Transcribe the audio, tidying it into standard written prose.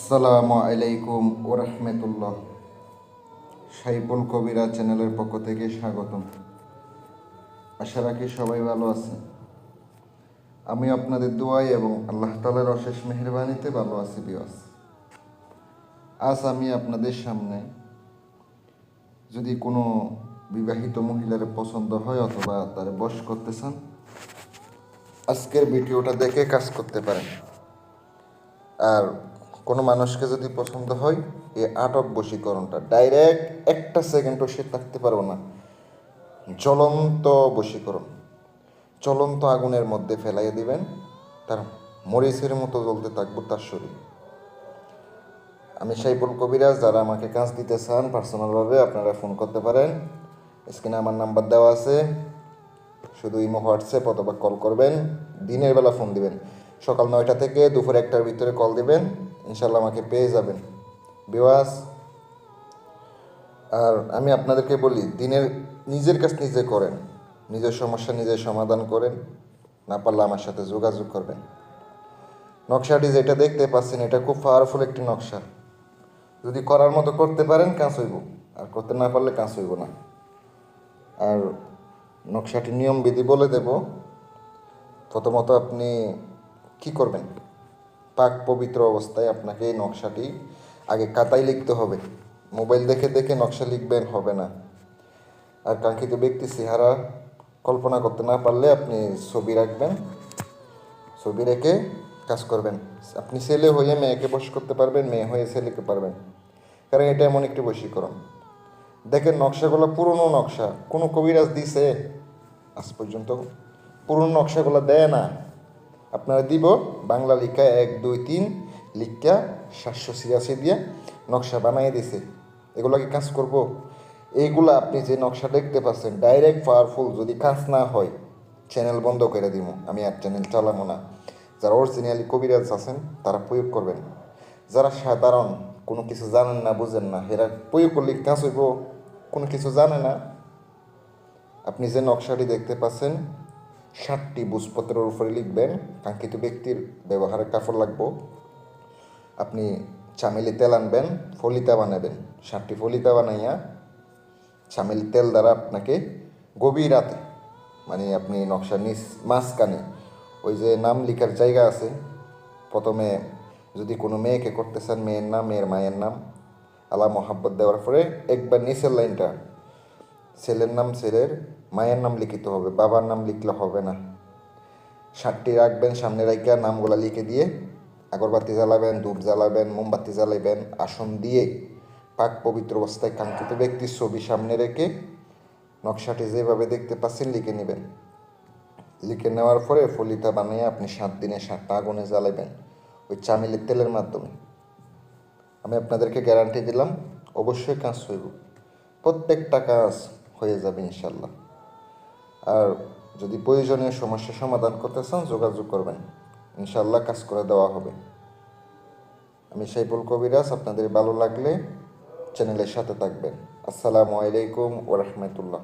আসসালামু আলাইকুম ওরহমতুল্লাহ। সাইফুল কবিরা চ্যানেলের পক্ষ থেকে স্বাগতম। আশা রাখি সবাই ভালো আছেন। আমি আপনাদের দোয়াই এবং আল্লাহ তাআলার অশেষ মেহেরবানিতে ভালো আছি বিয়াস। আজ আমি আপনাদের সামনে যদি কোনো বিবাহিত মহিলার পছন্দ হয় অথবা তার বশ করতে চান, আজকের ভিডিওটা দেখে কাজ করতে পারেন। আর কোনো মানুষকে যদি পছন্দ হয়, এই আটক বশীকরণটা ডাইরেক্ট একটা সেকেন্ডও সে থাকতে পারবে না। জ্বলন্ত বশীকরণ, জ্বলন্ত আগুনের মধ্যে ফেলাইয়ে দিবেন, তার মরিচের মতো জ্বলতে থাকবো তার শরীর। আমি সাইফুল কবিরাজ। যারা আমাকে কাজ দিতে চান পার্সোনালভাবে আপনারা ফোন করতে পারেন। স্ক্রিনে আমার নাম্বার দেওয়া আছে, শুধু ইমো হোয়াটসঅ্যাপ অথবা কল করবেন। দিনের বেলা ফোন দিবেন, সকাল 9টা থেকে দুপুর 1টার ভিতরে কল দিবেন, ইনশাল্লাহ আমাকে পেয়ে যাবেন বিওয়াস। আর আমি আপনাদেরকে বলি, দিনের নিজের কাজ নিজে করেন, নিজের সমস্যা নিজে সমাধান করেন। না পারলে আমার সাথে যোগাযোগ করবেন। নকশাটি যেটা দেখতে পাচ্ছেন, এটা খুব পাওয়ারফুল একটি নকশা। যদি করার মতো করতে পারেন কাজ হইব, আর করতে না পারলে কাজ হইব না। আর নকশাটি নিয়ম বিধি বলে দেব। প্রথমত আপনি কি করবেন, পাক পবিত্র অবস্থায় আপনাকে এই নকশাটি আগে খাতায় লিখতে হবে। মোবাইল দেখে দেখে নকশা লিখবেন হবে না। আর কাঙ্ক্ষিত ব্যক্তি চেহারা কল্পনা করতে না পারলে আপনি ছবি রাখবেন, ছবি রেখে কাজ করবেন। আপনি ছেলে হয়ে মেয়েকে বশ করতে পারবেন, মেয়ে হয়ে ছেলেকে পারবেন, কারণ এটা এমন একটি বশীকরণ। দেখেন নকশাগুলো পুরনো নকশা, কোনো কবিরাজ দিছে আজ পর্যন্ত? পুরনো নকশাগুলো দেয় না। আপনারা দিব বাংলা লিখা 1 2 3 লিখা 786 দিয়ে নকশা বানিয়ে দিছে। এগুলো কি কাজ করব? এইগুলো আপনি যে নকশা দেখতে পাচ্ছেন ডাইরেক্ট পাওয়ারফুল। যদি কাজ না হয় চ্যানেল বন্ধ করে দিব, আমি আর চ্যানেল চালাবো না। যারা অরিজিনালি কবিরাজ আছেন তারা প্রয়োগ করবেন। যারা সাধারণ কোনো কিছু জানেন না, বুঝেন না, এরা প্রয়োগ করলে কাজ হইব? কোনো কিছু জানে না। আপনি যে নকশাটি দেখতে পাচ্ছেন 7টি বুঝপত্রের উপরে লিখবেন। কাঙ্ক্ষিত ব্যক্তির ব্যবহারের কাপড় লাগবো। আপনি চামেলি তেল আনবেন, ফলিতা বানাবেন। 7টি ফলিতা বানাইয়া চামেলি তেল দ্বারা আপনাকে গভীর রাতে, মানে আপনি নকশার নিচ মাঝখানে ওই যে নাম লিখার জায়গা আছে, প্রথমে যদি কোনো মেয়েকে করতে চান মেয়ের নাম, মেয়ের মায়ের নাম, আলা মোহাব্বত দেওয়ার পরে একবার নিচের লাইনটা ছেলের নাম, ছেলের মায়ের নাম লিখিতে হবে, বাবার নাম লিখলে হবে না। 7টি রাখবেন, সামনে রাখিয়া নামগুলা লিখে দিয়ে আগরবাতি জ্বালাবেন, ধূপ জ্বালাবেন, মোমবাতি জ্বালাবেন। আসন দিয়ে পাক পবিত্র অবস্থায় কাঙ্ক্ষিত ব্যক্তির ছবি সামনে রেখে নকশাটি যেভাবে দেখতে পাচ্ছেন লিখে নেবেন। লিখে নেওয়ার পরে ফলিতা বানিয়ে আপনি 7 দিনে 7টা আগুনে জ্বালাবেন ওই চামেলির তেলের মাধ্যমে। আমি আপনাদেরকে গ্যারান্টি দিলাম অবশ্যই কাজ হইব, প্রত্যেকটা কাজ হয়ে যাবে ইনশাল্লাহ। আর যদি প্রয়োজনীয় সমস্যা সমাধান করতে চান যোগাযোগ করবেন, ইনশাল্লাহ কাজ করে দেওয়া হবে। আমি সাইফুল কবিরাজ। আপনাদের ভালো লাগলে চ্যানেলের সাথে থাকবেন। আসসালামু আলাইকুম ওরহমতুল্লাহ।